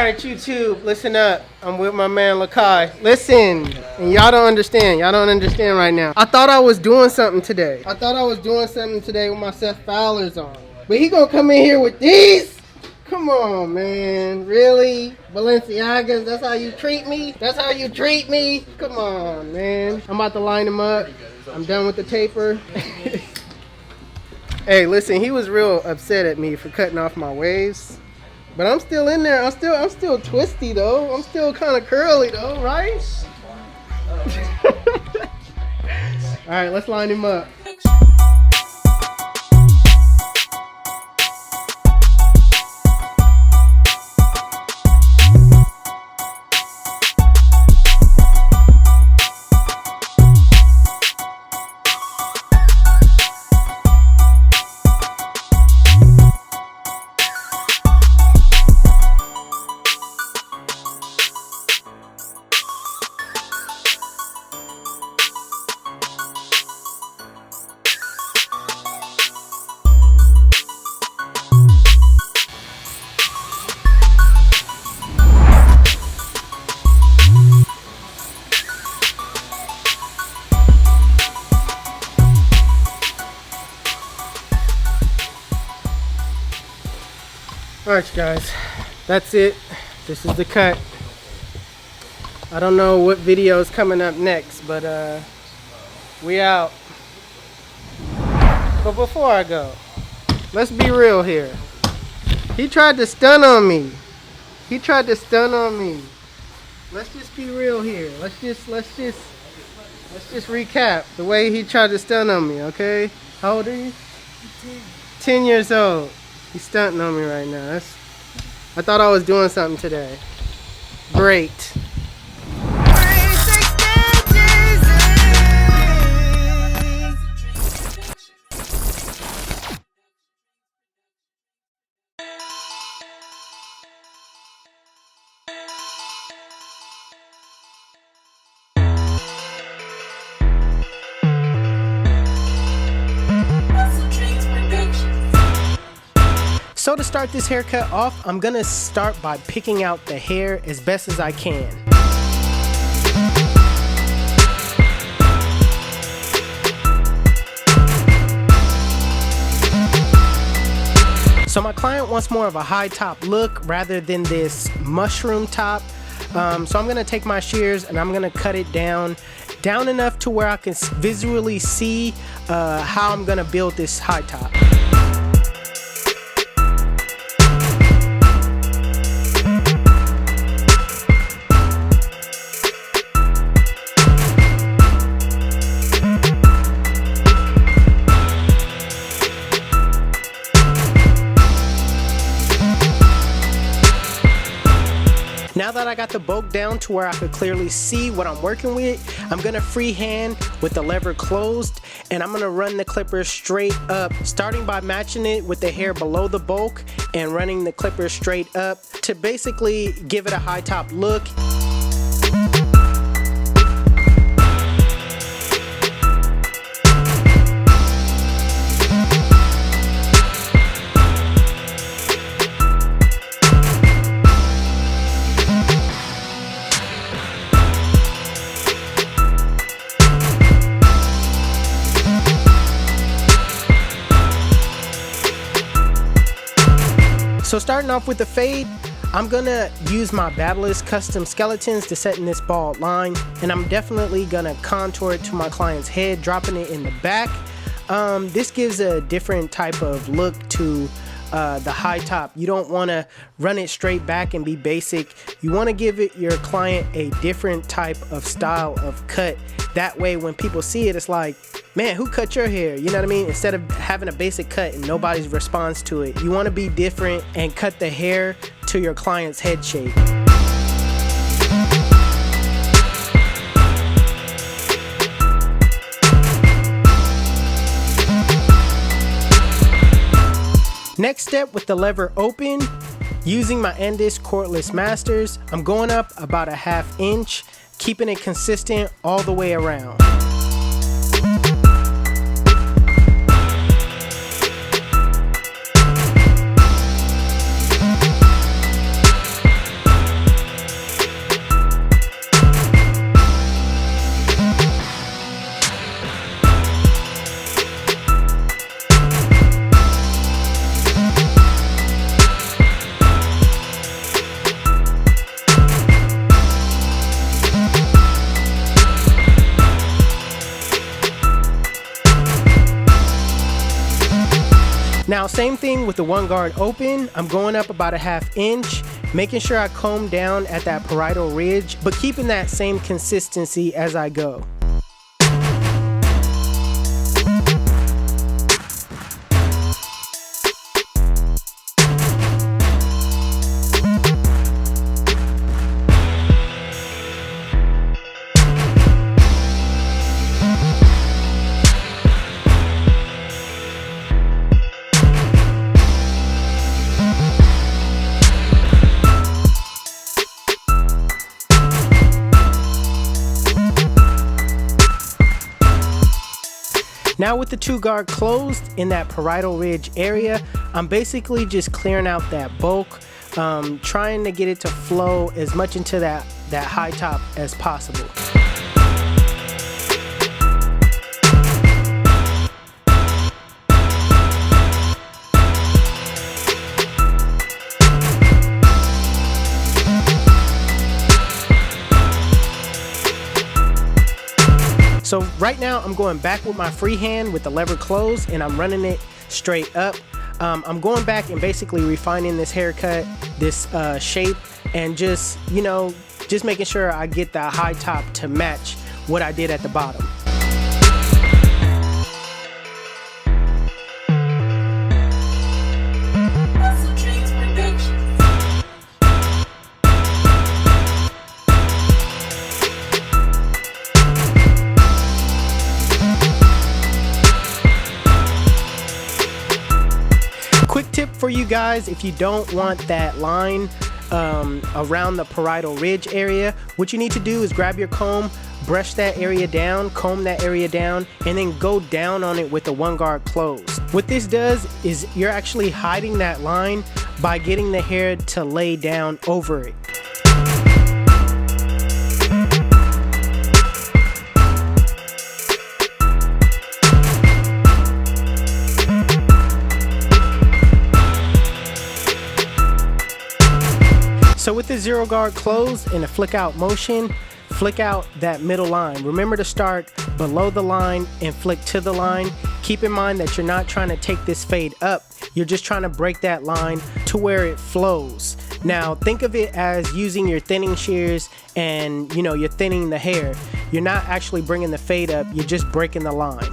Alright, YouTube, listen up. I'm with my man Lakai. Listen, and y'all don't understand. Y'all don't understand right now. I thought I was doing something today. With my Seth Fowler's on. But he gonna come in here with these? Come on, man. Really? Balenciagas, that's how you treat me? Come on, man. I'm about to line him up. I'm done with the taper. Hey, listen, he was real upset at me for cutting off my waves. But I'm still in there. I'm still twisty though. I'm still kind of curly though, right? All right, let's line him up. Alright guys, that's it. This is the cut. I don't know what video is coming up next, but we out. But before I go, let's be real here. He tried to stun on me. Let's just be real here. Let's just recap the way he tried to stun on me, okay? How old are you? 10 years old. He's stunting on me right now. I thought I was doing something today. Great. So to start this haircut off, I'm gonna start by picking out the hair as best as I can. So my client wants more of a high top look rather than this mushroom top. So I'm gonna take my shears and I'm gonna cut it down enough to where I can visually see how I'm gonna build this high top. Now that I got the bulk down to where I could clearly see what I'm working with, I'm gonna freehand with the lever closed and I'm gonna run the clipper straight up, starting by matching it with the hair below the bulk and running the clipper straight up to basically give it a high top look. So starting off with the fade, I'm gonna use my Blurriest custom skeletons to set in this bald line, and I'm definitely gonna contour it to my client's head, dropping it in the back. This gives a different type of look to the high top. You don't want to run it straight back and be basic. You want to give your client a different type of style of cut. That way when people see it, it's like, man, who cut your hair? You know what I mean? Instead of having a basic cut and nobody's response to it, you want to be different and cut the hair to your client's head shape. Next step, with the lever open, using my Endis cordless masters, I'm going up about a ½ inch, keeping it consistent all the way around. same thing with the one guard open. I'm going up about a 1/2 inch, making sure I comb down at that parietal ridge, but keeping that same consistency as I go. Now with the 2 guard closed in that parietal ridge area, I'm basically just clearing out that bulk, trying to get it to flow as much into that high top as possible. So right now I'm going back with my free hand with the lever closed and I'm running it straight up. I'm going back and basically refining this haircut, this shape, and just making sure I get the high top to match what I did at the bottom. Quick tip for you guys, if you don't want that line around the parietal ridge area, what you need to do is grab your comb, brush that area down, comb that area down, and then go down on it with the 1 guard closed. What this does is you're actually hiding that line by getting the hair to lay down over it. So with the 0 guard closed and a flick out motion, flick out that middle line. Remember to start below the line and flick to the line. Keep in mind that you're not trying to take this fade up. You're just trying to break that line to where it flows. Now think of it as using your thinning shears and you're thinning the hair. You're not actually bringing the fade up, you're just breaking the line.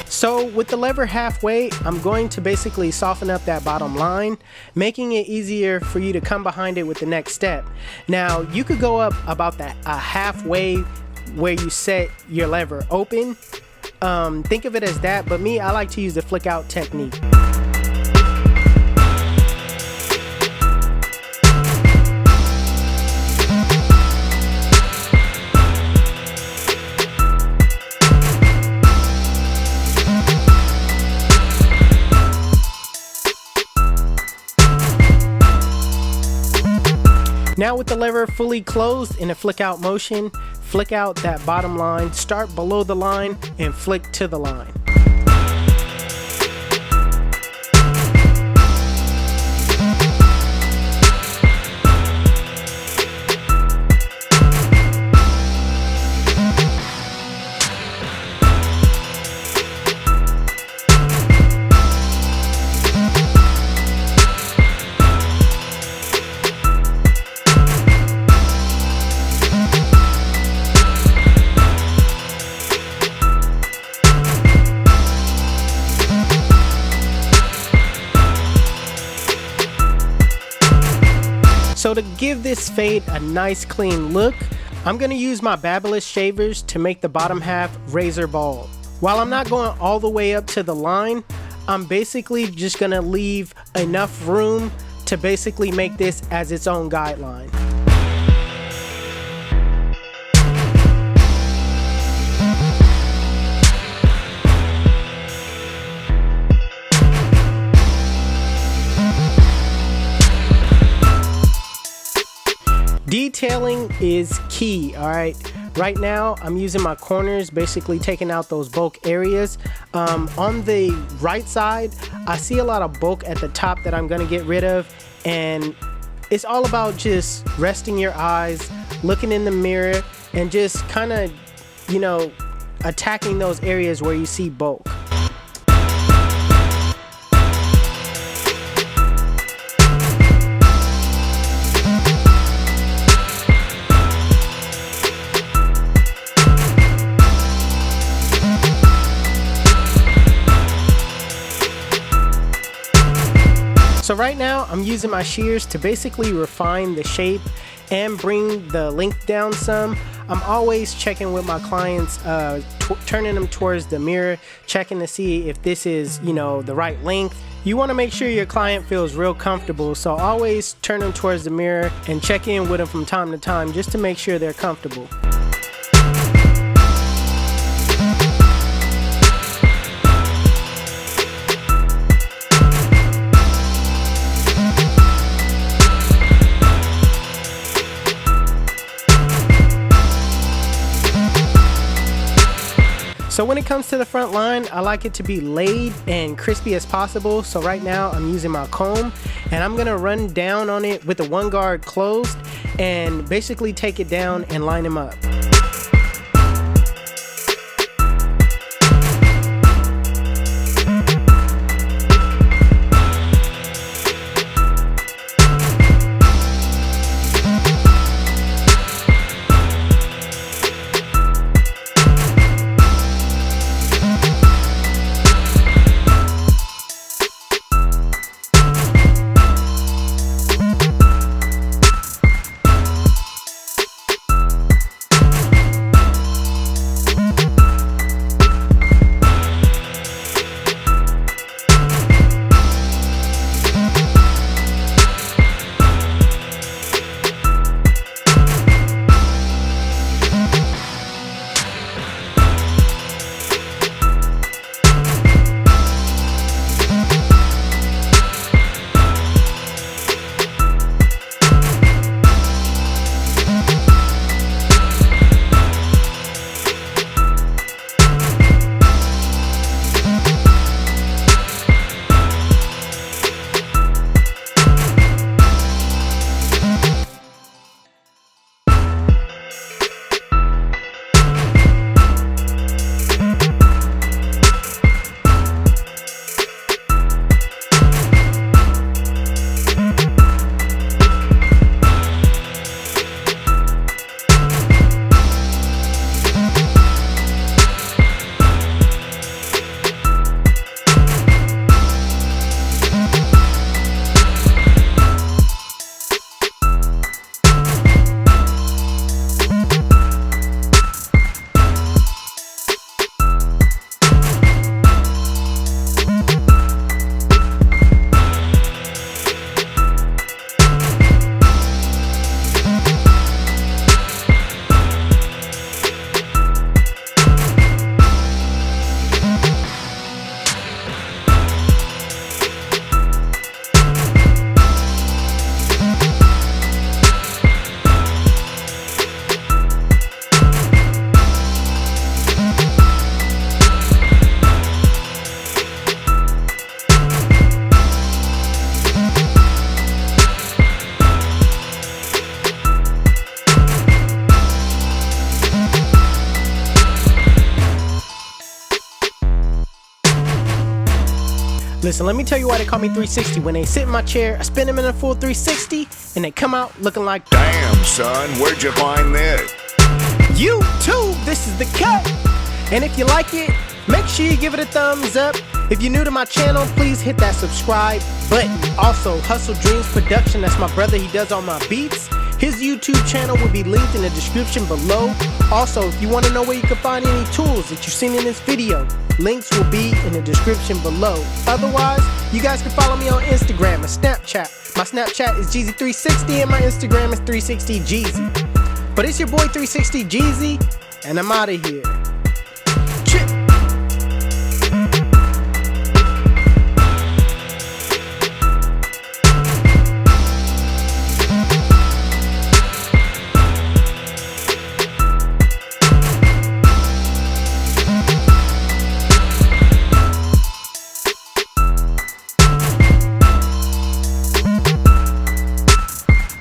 So with the lever halfway, I'm going to basically soften up that bottom line, making it easier for you to come behind it with the next step. Now you could go up about halfway where you set your lever open. Think of it as that, but me, I like to use the flick out technique. Now with the lever fully closed in a flick out motion, flick out that bottom line, start below the line and flick to the line. So to give this fade a nice clean look, I'm going to use my Babyliss shavers to make the bottom half razor bald. While I'm not going all the way up to the line, I'm basically just going to leave enough room to basically make this as its own guideline. Detailing is key, all right? Right now, I'm using my corners, basically taking out those bulk areas. On the right side, I see a lot of bulk at the top that I'm gonna get rid of, and it's all about just resting your eyes, looking in the mirror, and just kind of, you know, attacking those areas where you see bulk. So right now I'm using my shears to basically refine the shape and bring the length down some. I'm always checking with my clients, turning them towards the mirror, checking to see if this is, you know, the right length. You want to make sure your client feels real comfortable, so always turn them towards the mirror and check in with them from time to time just to make sure they're comfortable. So when it comes to the front line, I like it to be laid and crispy as possible. So right now I'm using my comb and I'm gonna run down on it with the one guard closed and basically take it down and line them up. Listen, let me tell you why they call me 360. When they sit in my chair, I spin them in a full 360, and they come out looking like, damn, son, where'd you find this? YouTube, this is the cut. And if you like it, make sure you give it a thumbs up. If you're new to my channel, please hit that subscribe button. Also, HustleDreamProduction, that's my brother, he does all my beats. His YouTube channel will be linked in the description below. Also, if you want to know where you can find any tools that you've seen in this video, links will be in the description below. Otherwise, you guys can follow me on Instagram and Snapchat. My Snapchat is Jeezy360 and my Instagram is 360Jeezy. But it's your boy 360Jeezy, and I'm out of here.